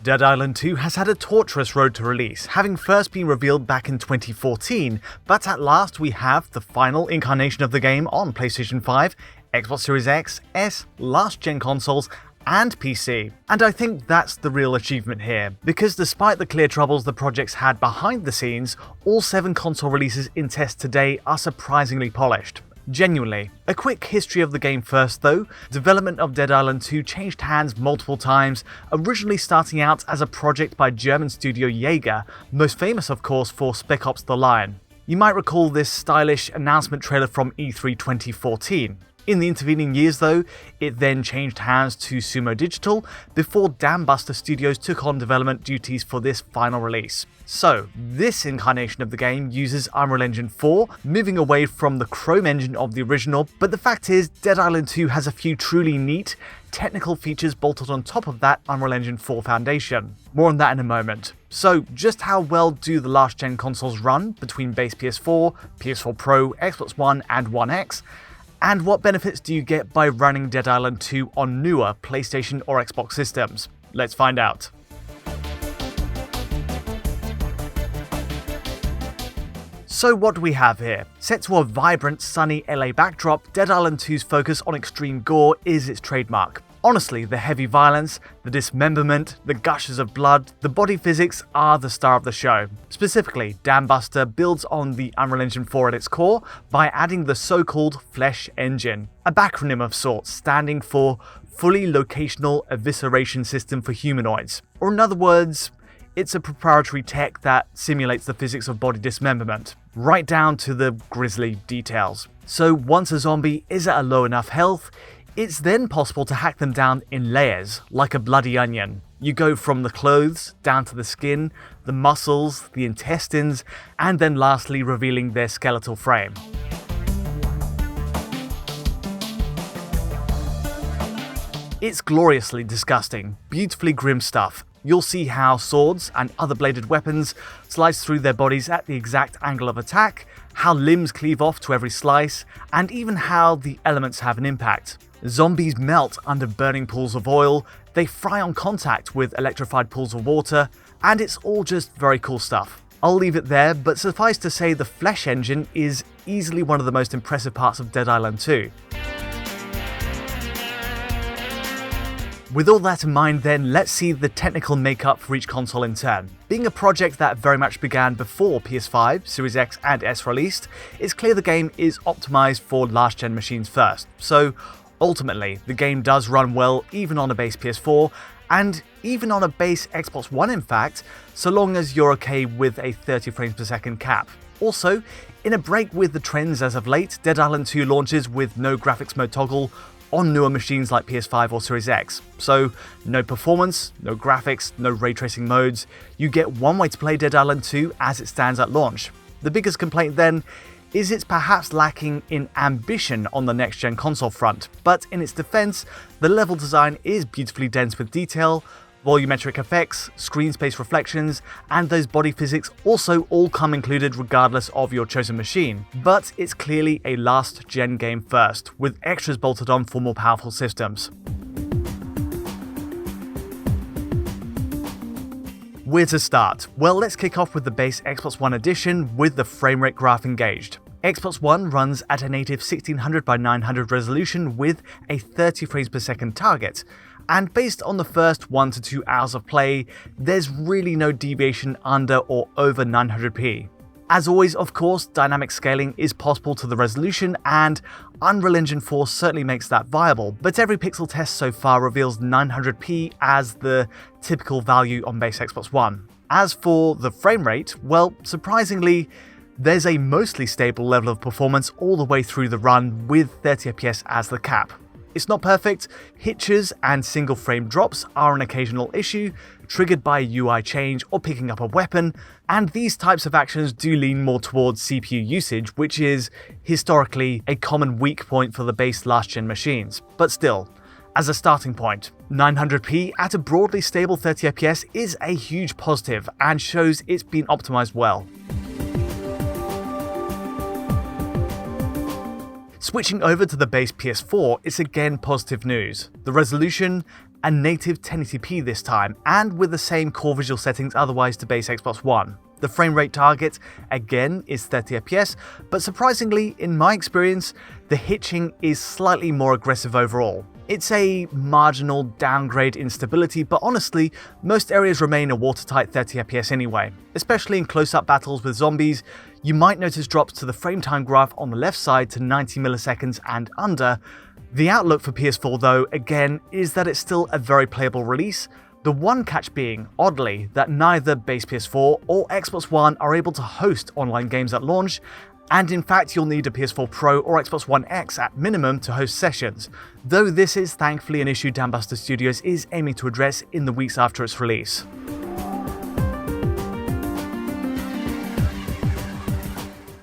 Dead Island 2 has had a torturous road to release, having first been revealed back in 2014, but at last we have the final incarnation of the game on PlayStation 5, Xbox Series X, S, last-gen consoles, and PC. And I think that's the real achievement here, because despite the clear troubles the project's had behind the scenes, all 7 console releases in test today are surprisingly polished. Genuinely. A quick history of the game first though. Development of Dead Island 2 changed hands multiple times, originally starting out as a project by German studio Jaeger, most famous of course for Spec Ops: The Line. You might recall this stylish announcement trailer from E3 2014. In the intervening years though, it then changed hands to Sumo Digital before Dambuster Studios took on development duties for this final release. So, this incarnation of the game uses Unreal Engine 4, moving away from the Chrome engine of the original, but the fact is, Dead Island 2 has a few truly neat, technical features bolted on top of that Unreal Engine 4 foundation. More on that in a moment. So, just how well do the last-gen consoles run between base PS4, PS4 Pro, Xbox One and One X? And what benefits do you get by running Dead Island 2 on newer PlayStation or Xbox systems? Let's find out. So what do we have here? Set to a vibrant, sunny LA backdrop, Dead Island 2's focus on extreme gore is its trademark. Honestly, the heavy violence, the dismemberment, the gushes of blood, the body physics are the star of the show. Specifically, Dambuster builds on the Unreal Engine 4 at its core by adding the so-called Flesh Engine, a backronym of sorts standing for Fully Locational Evisceration System for Humanoids. Or in other words, it's a proprietary tech that simulates the physics of body dismemberment, right down to the grisly details. So once a zombie is at a low enough health, it's then possible to hack them down in layers, like a bloody onion. You go from the clothes, down to the skin, the muscles, the intestines, and then lastly revealing their skeletal frame. It's gloriously disgusting, beautifully grim stuff. You'll see how swords and other bladed weapons slice through their bodies at the exact angle of attack, how limbs cleave off to every slice, and even how the elements have an impact. Zombies melt under burning pools of oil, they fry on contact with electrified pools of water, and it's all just very cool stuff. I'll leave it there, but suffice to say the Flesh Engine is easily one of the most impressive parts of Dead Island 2. With all that in mind then, let's see the technical makeup for each console in turn. Being a project that very much began before PS5, Series X and S released, it's clear the game is optimized for last-gen machines first. So ultimately, the game does run well even on a base PS4, and even on a base Xbox One in fact, so long as you're okay with a 30 frames per second cap. Also, in a break with the trends as of late, Dead Island 2 launches with no graphics mode toggle on newer machines like PS5 or Series X. So, no performance, no graphics, no ray tracing modes. You get one way to play Dead Island 2 as it stands at launch. The biggest complaint then is it's perhaps lacking in ambition on the next-gen console front, but in its defense, the level design is beautifully dense with detail, volumetric effects, screen space reflections, and those body physics also all come included regardless of your chosen machine. But it's clearly a last-gen game first, with extras bolted on for more powerful systems. Where to start? Well, let's kick off with the base Xbox One edition with the framerate graph engaged. Xbox One runs at a native 1600x900 resolution with a 30 frames per second target, and based on the first 1 to 2 hours of play, there's really no deviation under or over 900p. As always, of course, dynamic scaling is possible to the resolution, and Unreal Engine 4 certainly makes that viable, but every pixel test so far reveals 900p as the typical value on base Xbox One. As for the frame rate, well, surprisingly, there's a mostly stable level of performance all the way through the run with 30 FPS as the cap. It's not perfect, hitches and single frame drops are an occasional issue, triggered by a UI change or picking up a weapon, and these types of actions do lean more towards CPU usage, which is historically a common weak point for the base last-gen machines. But still, as a starting point, 900p at a broadly stable 30 FPS is a huge positive and shows it's been optimized well. Switching over to the base PS4, it's again positive news. The resolution a native 1080p this time, and with the same core visual settings otherwise to base Xbox One. The frame rate target, again, is 30fps, but surprisingly, in my experience, the hitching is slightly more aggressive overall. It's a marginal downgrade in stability, but honestly, most areas remain a watertight 30fps anyway. Especially in close-up battles with zombies, you might notice drops to the frame time graph on the left side to 90 milliseconds and under. The outlook for PS4 though, again, is that it's still a very playable release. The one catch being, oddly, that neither base PS4 or Xbox One are able to host online games at launch, and in fact you'll need a PS4 Pro or Xbox One X at minimum to host sessions, though this is thankfully an issue Dambuster Studios is aiming to address in the weeks after its release.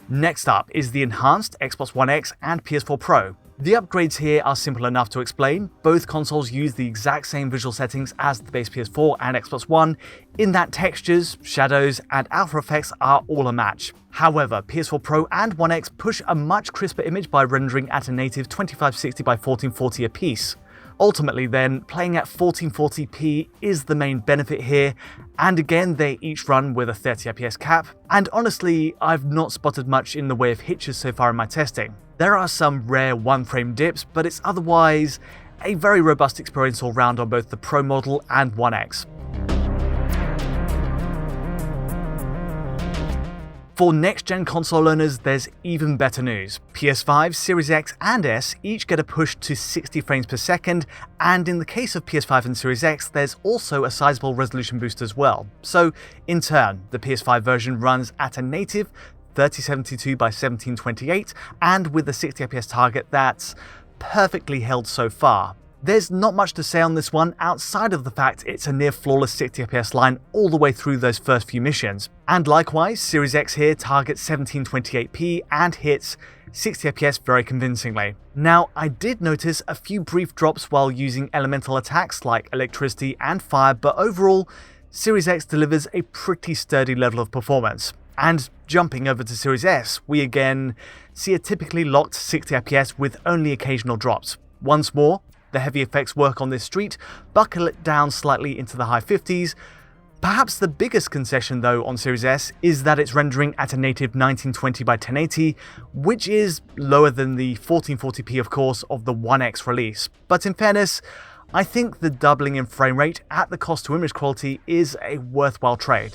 Next up is the enhanced Xbox One X and PS4 Pro. The upgrades here are simple enough to explain. Both consoles use the exact same visual settings as the base PS4 and Xbox One, in that textures, shadows, and alpha effects are all a match. However, PS4 Pro and One X push a much crisper image by rendering at a native 2560 by 1440 apiece. Ultimately then, playing at 1440p is the main benefit here, and again they each run with a 30fps cap, and honestly I've not spotted much in the way of hitches so far in my testing. There are some rare one-frame dips, but it's otherwise a very robust experience all round on both the Pro model and One X. For next-gen console owners, there's even better news. PS5, Series X and S each get a push to 60 frames per second, and in the case of PS5 and Series X, there's also a sizable resolution boost as well. So, in turn, the PS5 version runs at a native 3072 by 1728, and with a 60fps target that's perfectly held so far. There's not much to say on this one outside of the fact it's a near flawless 60fps line all the way through those first few missions. And likewise, Series X here targets 1728p and hits 60fps very convincingly. Now, I did notice a few brief drops while using elemental attacks like electricity and fire, but overall, Series X delivers a pretty sturdy level of performance. And jumping over to Series S, we again see a typically locked 60fps with only occasional drops. Once more, the heavy effects work on this street, buckle it down slightly into the high 50s. Perhaps the biggest concession though on Series S is that it's rendering at a native 1920 by 1080, which is lower than the 1440p of course of the One X release. But in fairness, I think the doubling in frame rate at the cost to image quality is a worthwhile trade.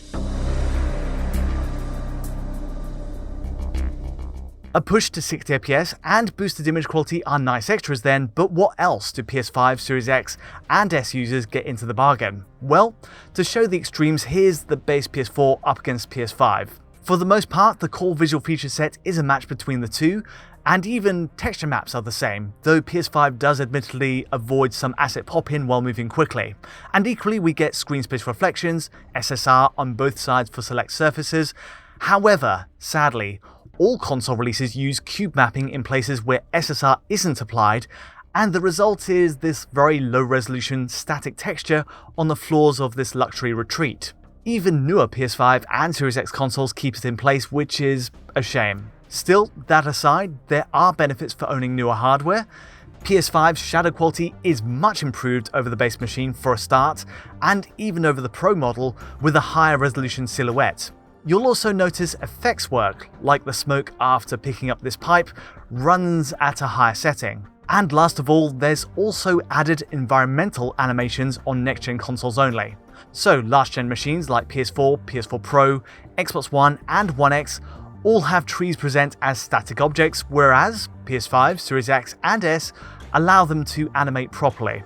A push to 60fps and boosted image quality are nice extras then, but what else do PS5, Series X and S users get into the bargain? Well, to show the extremes, here's the base PS4 up against PS5. For the most part, the core visual feature set is a match between the two, and even texture maps are the same, though PS5 does admittedly avoid some asset pop-in while moving quickly. And equally we get screen space reflections, SSR on both sides for select surfaces. However, sadly, all console releases use cube mapping in places where SSR isn't applied, and the result is this very low-resolution static texture on the floors of this luxury retreat. Even newer PS5 and Series X consoles keep it in place, which is a shame. Still, that aside, there are benefits for owning newer hardware. PS5's shadow quality is much improved over the base machine for a start, and even over the Pro model with a higher resolution silhouette. You'll also notice effects work, like the smoke after picking up this pipe, runs at a higher setting. And last of all, there's also added environmental animations on next-gen consoles only. So last-gen machines like PS4, PS4 Pro, Xbox One and One X all have trees present as static objects, whereas PS5, Series X and S allow them to animate properly.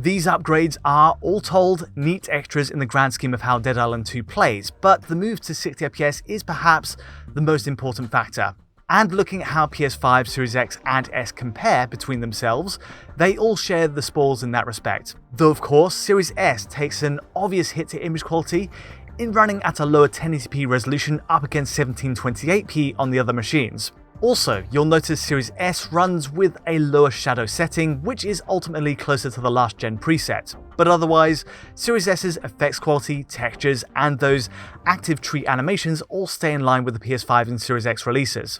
These upgrades are, all told, neat extras in the grand scheme of how Dead Island 2 plays, but the move to 60fps is perhaps the most important factor. And looking at how PS5, Series X and S compare between themselves, they all share the spoils in that respect. Though of course, Series S takes an obvious hit to image quality in running at a lower 1080p resolution up against 1728p on the other machines. Also, you'll notice Series S runs with a lower shadow setting, which is ultimately closer to the last gen preset. But otherwise, Series S's effects quality, textures, and those active tree animations all stay in line with the PS5 and Series X releases.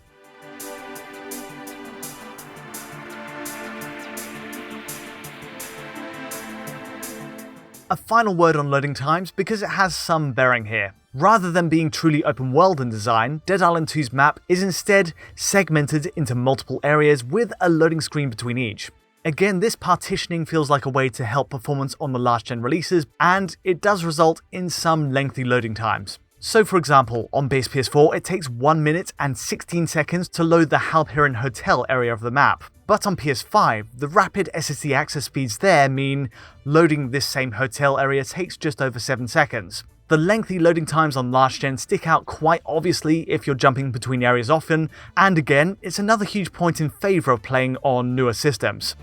A final word on loading times because it has some bearing here. Rather than being truly open world in design, Dead Island 2's map is instead segmented into multiple areas with a loading screen between each. Again, this partitioning feels like a way to help performance on the last gen releases, and it does result in some lengthy loading times. So for example, on base PS4 it takes 1 minute and 16 seconds to load the Halperin Hotel area of the map. But on PS5, the rapid SSD access speeds there mean loading this same hotel area takes just over 7 seconds. The lengthy loading times on last gen stick out quite obviously if you're jumping between areas often, and again, it's another huge point in favour of playing on newer systems.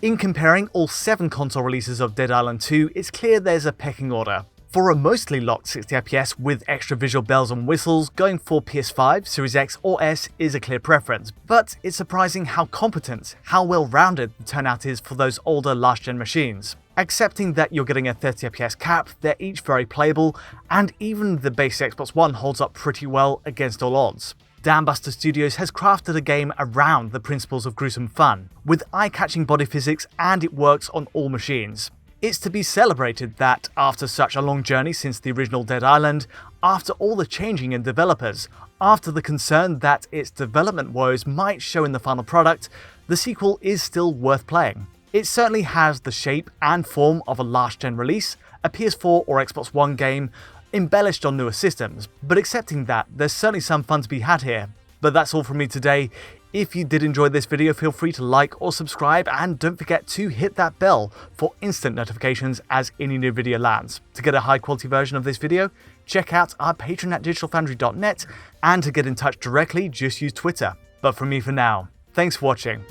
In comparing all 7 console releases of Dead Island 2, it's clear there's a pecking order. For a mostly locked 60fps with extra visual bells and whistles, going for PS5, Series X or S is a clear preference, but it's surprising how competent, how well-rounded the turnout is for those older last-gen machines. Accepting that you're getting a 30fps cap, they're each very playable, and even the base Xbox One holds up pretty well against all odds. Dambuster Studios has crafted a game around the principles of gruesome fun, with eye-catching body physics, and it works on all machines. It's to be celebrated that, after such a long journey since the original Dead Island, after all the changing in developers, after the concern that its development woes might show in the final product, the sequel is still worth playing. It certainly has the shape and form of a last-gen release, a PS4 or Xbox One game, embellished on newer systems, but accepting that, there's certainly some fun to be had here. But that's all from me today. If you did enjoy this video, feel free to like or subscribe, and don't forget to hit that bell for instant notifications as any new video lands. To get a high quality version of this video, check out our Patreon at digitalfoundry.net, and to get in touch directly, just use Twitter. But from me for now, thanks for watching.